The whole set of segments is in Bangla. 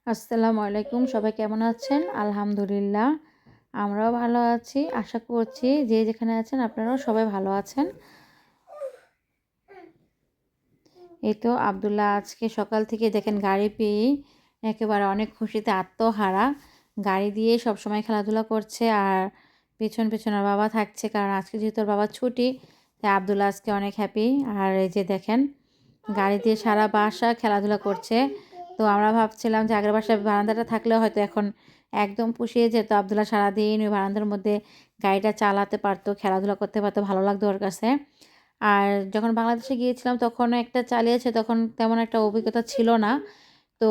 আসসালামু আলাইকুম। সবাই কেমন আছেন? আলহামদুলিল্লাহ। আমরাও ভালো আছি। আশা করছি যে যেখানে আছেন আপনারাও সবাই ভালো আছেন। এই তো আব্দুল্লাহ আজকে সকাল থেকে দেখেন গাড়ি পেয়েই একেবারে অনেক খুশিতে আত্মহারা। গাড়ি দিয়ে সবসময় খেলাধুলা করছে আর পেছন ওর বাবা থাকছে। কারণ আজকে যেহেতু ওর বাবার ছুটি, তাই আব্দুল্লাহ আজকে অনেক হ্যাপি। আর এই যে দেখেন গাড়ি দিয়ে সারা বাসা খেলাধুলা করছে। তো আমরা ভাবছিলাম যে আগের বাসায় বারান্দাটা থাকলেও হয়তো এখন একদম পুষিয়ে যেত। আব্দুল্লাহ সারাদিন ওই বারান্দার মধ্যে গাড়িটা চালাতে পারতো, খেলাধুলা করতে পারতো, ভালো লাগতো ওর কাছে। আর যখন বাংলাদেশে গিয়েছিলাম তখন একটা চালিয়েছে, তখন তেমন একটা অভিজ্ঞতা ছিল না। তো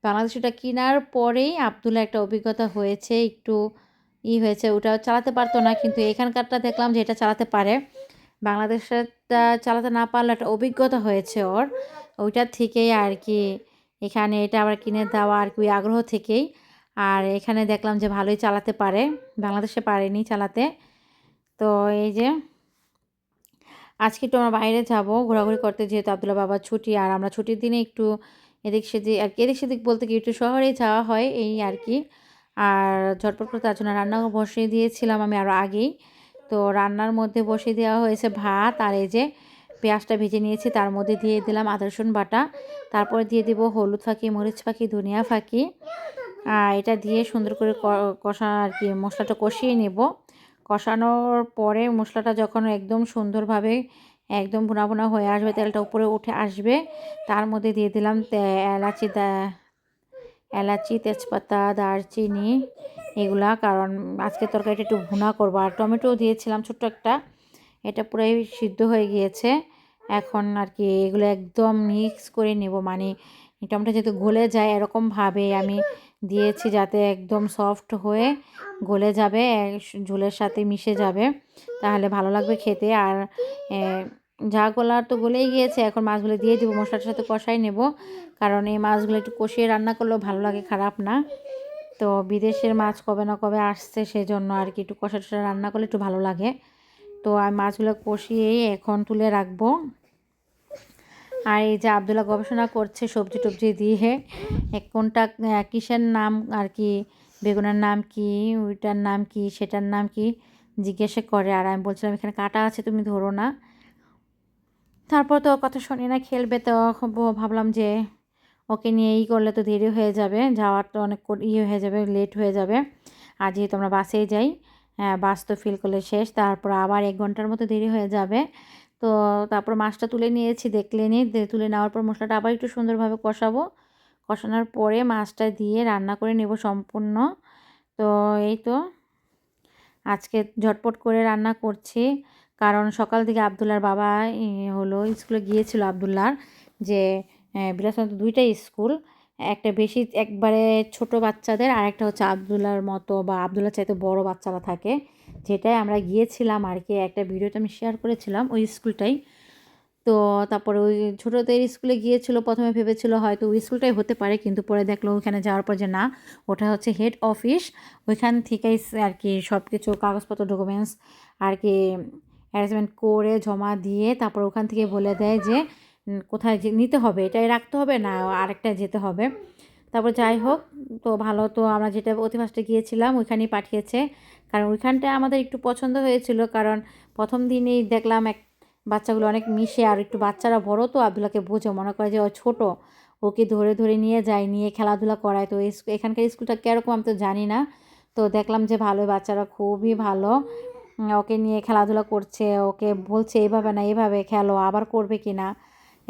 বাংলাদেশে ওটা কেনার পরেই আব্দুল্লাহ একটা অভিজ্ঞতা হয়েছে, একটু হয়েছে। ওটা চালাতে পারতো না, কিন্তু এখানকারটা দেখলাম যে এটা চালাতে পারে। বাংলাদেশেরটা চালাতে না পারলে একটা অভিজ্ঞতা হয়েছে ওর। ওইটার থেকেই আর কি এখানে এটা আবার কিনে দেওয়া আর কি ওই আগ্রহ থেকেই। আর এখানে দেখলাম যে ভালোই চালাতে পারে, বাংলাদেশে পারেনি চালাতে। তো এই যে আজকে একটু আমরা বাইরে যাবো ঘোরাঘুরি করতে, যেহেতু আব্দুল্লাহ বাবার ছুটি। আর আমরা ছুটির দিনে একটু এদিক সেদিক আর কি, এদিক সেদিক বলতে কি একটু শহরে যাওয়া হয় এই আর কি। আর ঝটপট করে তার জন্য রান্না বসিয়ে দিয়েছিলাম আমি আরও আগেই। তো রান্নার মধ্যে বসিয়ে দেওয়া হয়েছে ভাত, আর এই যে পেঁয়াজটা ভেজে নিয়েছি, তার মধ্যে দিয়ে দিলাম আদা রসুন বাটা, তারপরে দিয়ে দিব হলুদ ফাঁকি, মরিচ ফাঁকি, ধনিয়া ফাঁকি। এটা দিয়ে সুন্দর করে কষা আর কি মশলাটা কষিয়ে নেব। কষানোর পরে মশলাটা যখন একদম সুন্দরভাবে একদম ভুনা ভুনা হয়ে আসবে, তেলটা উপরে উঠে আসবে, তার মধ্যে দিয়ে দিলাম এলাচি, তেজপাতা, দারচিনি এগুলা। কারণ আজকে তরকারিটা একটু ভুনা করবো। আর টমেটো দিয়েছিলাম ছোট্ট একটা, এটা পুরাই সিদ্ধ হয়ে গিয়েছে। এখন আর কি এগুলো একদম মিক্স করে নেব, মানে টমেটো যাতে গলে যায় এরকমভাবে আমি দিয়েছি, যাতে একদম সফট হয়ে গলে যাবে, ঝোলের সাথে মিশে যাবে, তাহলে ভালো লাগবে খেতে। আর যা গলার তো গলেই গিয়েছে, এখন মাছগুলো দিয়ে দিব, মশলাটার সাথে কষাই নেব। কারণ এই মাছগুলো একটু কষিয়ে রান্না করলেও ভালো লাগে, খারাপ না। তো বিদেশের মাছ কবে না কবে আসছে, সেজন্য আর কি একটু কষা টষা রান্না করলে একটু ভালো লাগে। তো আমি মাছগুলো কষিয়েই এখন তুলে রাখবো। আর এই যে আব্দুল্লাহ গবেষণা করছে সবজি টবজি দিয়ে, কোনটা কিসের নাম আর কি, বেগুনের নাম কি, ওইটার নাম কি, সেটার নাম কি জিজ্ঞাসা করে। আর আমি বলছিলাম এখানে কাটা আছে, তুমি ধরো না। তারপর তো কথা শুনি না, খেলবে। তো ভাবলাম যে ওকে নিয়ে করলে তো দেরি হয়ে যাবে, যাওয়ার তো অনেক হয়ে যাবে, লেট হয়ে যাবে। আর যেহেতু আমরা বাসেই যাই, বাস তো ফিল করলে শেষ, তারপর আবার 1 ঘন্টার মতো দেরি হয়ে যাবে। তো তারপর মাছটা তুলে নিয়েছি, দেখলেনি। তুলে নেওয়ার পর মশলাটা আবার একটু সুন্দরভাবে কষাবো। কষানোর পরে মাছটা দিয়ে রান্না করে নেব সম্পূর্ণ। তো এই তো আজকে ঝটপট করে রান্না করছি, কারণ সকাল থেকে আব্দুল্লাহর বাবা হলো স্কুলে গিয়েছিল আব্দুল্লাহর, যে বিলাসন্ত 2টাই স্কুল, একটা বেশি একবারে ছোট বাচ্চাদের, আর একটা হচ্ছে আব্দুল্লাহর মতো বা আব্দুল্লাহ চাইতে বড় বাচ্চারা থাকে, যেটাই আমরা গিয়েছিলাম আর কি। একটা ভিডিওটা আমি শেয়ার করেছিলাম ওই স্কুলটাই। তো তারপরে ওই ছোটোদের স্কুলে গিয়েছিল, প্রথমে ভেবেছিল হয়তো ওই স্কুলটাই হতে পারে, কিন্তু পরে দেখলো ওইখানে যাওয়ার পর যে না, ওটা হচ্ছে হেড অফিস। ওইখান থেকেই আর কি সব কিছু কাগজপত্র ডকুমেন্টস আর কি অ্যারেঞ্জমেন্ট করে জমা দিয়ে তারপর ওখান থেকে বলে দেয় যে কোথায় নিতে হবে, এটাই রাখতে হবে না আরেকটায় যেতে হবে। তারপর যাই হোক, তো ভালো, তো আমরা যেটা অতি ফার্স্টে গিয়েছিলাম ওইখানেই পাঠিয়েছে। কারণ ওইখানটা আমাদের একটু পছন্দ হয়েছিল, কারণ প্রথম দিনেই দেখলাম বাচ্চাগুলো অনেক মিশে, আর একটু বাচ্চারা বড়, তো আব্দুল্লাহকে বোঝো, মনে করে যে ও ছোটো, ওকে ধরে ধরে নিয়ে যায়, নিয়ে খেলাধুলা করায়। তো এখানকার স্কুলটা কীরকম আমি তো জানি না। তো দেখলাম যে ভালোই, বাচ্চারা খুবই ভালো, ওকে নিয়ে খেলাধুলা করছে, ওকে বলছে এইভাবে না এইভাবে খেলো, আবার করবে কি না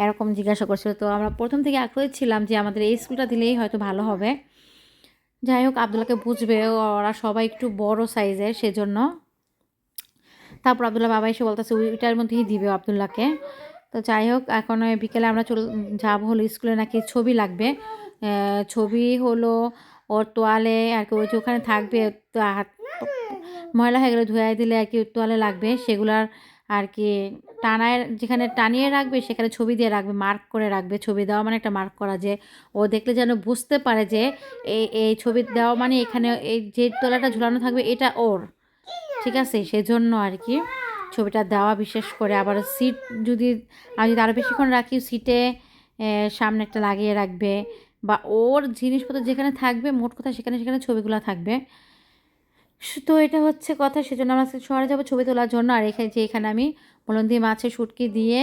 এরকম জিজ্ঞাসা করছিল। তো আমরা প্রথম থেকে আগ্রহী ছিলাম যে আমাদের এই স্কুলটা দিলেই হয়তো ভালো হবে। যাই হোক, আব্দুল্লাহকে বুঝবে, ওরা সবাই একটু বড় সাইজের, সেজন্য। তারপর আব্দুল্লাহ বাবা এসে বলতেছে ওইটার মধ্যেই দিবে আব্দুল্লাহকে। তো যাই হোক, এখন বিকেলে আমরা যাবো হলো স্কুলে, নাকি ছবি লাগবে। ছবি হলো ওর তোয়ালে আর কি, ওই যে ওখানে থাকবে, ময়লা হয়ে গেলে ধুয়ে দিলে আর কি তোয়ালে লাগবে, সেগুলার আর কি টানায়, যেখানে টানিয়ে রাখবে সেখানে ছবি দিয়ে রাখবে, মার্ক করে রাখবে। ছবি দেওয়া মানে একটা মার্ক করা, যে ও দেখলে যেন বুঝতে পারে যে এই ছবি দেওয়া মানে এখানে এই যে তোলাটা ঝুলানো থাকবে এটা ওর, ঠিক আছে। সেজন্য আর কি ছবিটা দেওয়া। বিশেষ করে আবার সিট যদি আমি যদি আরও বেশিক্ষণ রাখি, সিটে সামনে একটা লাগিয়ে রাখবে, বা ওর জিনিসপত্র যেখানে থাকবে মোট কথা সেখানে সেখানে ছবিগুলো থাকবে। তো এটা হচ্ছে কথা, সেজন্য আমরা আজকে শহরে যাবো ছবি তোলার জন্য। আর এখানে আমি মলন দিয়ে মাছের শুটকি দিয়ে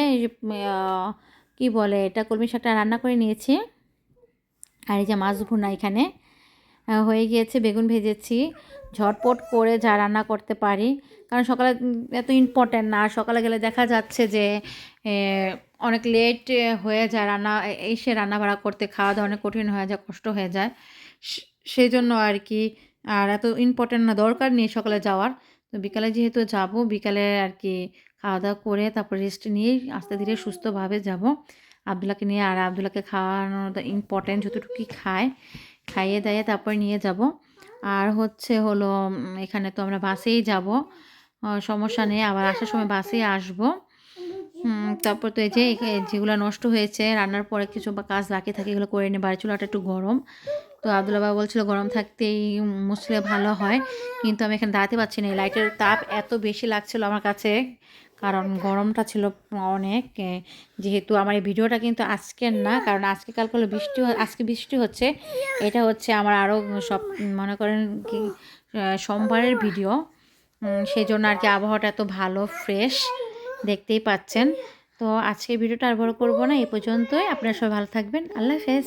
কী বলে এটা কলমি শাকটা রান্না করে নিয়েছি। আর এই যে মাছ ভুনা এখানে হয়ে গিয়েছে, বেগুন ভেজেছি ঝটপট করে যা রান্না করতে পারি, কারণ সকালে এত ইম্পর্ট্যান্ট না। আর সকালে গেলে দেখা যাচ্ছে যে অনেক লেট হয়ে যায়, এসে রান্না বাড়া করতে খাওয়া দাওয়া অনেক কঠিন হয়ে যায়, কষ্ট হয়ে যায়। সেই জন্য আর কি, আর এত ইম্পর্ট্যান্ট না, দরকার নেই সকালে যাওয়ার। তো বিকালে যেহেতু যাব, বিকালে আর কি খাওয়া দাওয়া করে তারপর রেস্ট নিয়ে আস্তে ধীরে সুস্থভাবে যাব আবদুল্লাহকে নিয়ে। আর আবদুল্লাহকে খাওয়ানো ইম্পর্ট্যান্ট, যতটুকুই খায় খাইয়ে দাইয়ে তারপর নিয়ে যাব। আর হলো এখানে তো আমরা বাসেই যাব, সমস্যা নেই, আবার আসার সময় বাসেই আসবো। তারপর তো এই যে যেগুলো নষ্ট হয়েছে রান্নার পরে কিছু বা কাজ বাকি থাকে এগুলো করে নিই। বাড়ি চুলাটা একটু গরম, তো আব্দুল্লাহ বাবা বলছিল গরম থাকতেই মুছলে ভালো হয়, কিন্তু আমি এখানে দাঁড়াতে পারছি না, লাইটের তাপ এত বেশি লাগছিল আমার কাছে, কারণ গরমটা ছিল অনেক। যেহেতু আমার এই ভিডিওটা কিন্তু আজকের না, কারণ আজকে কালকে হলো আজকে বৃষ্টি হচ্ছে, এটা হচ্ছে আমার আরও সব মনে করেন কি সোমবারের ভিডিও। সেই জন্য আর কি আবহাওয়াটা এত ভালো ফ্রেশ দেখতেই পাচ্ছেন। তো আজকে ভিডিওটা আর বড় করবো না, এই পর্যন্তই। আপনারা সবাই ভালো থাকবেন, আল্লাহ হাফেজ।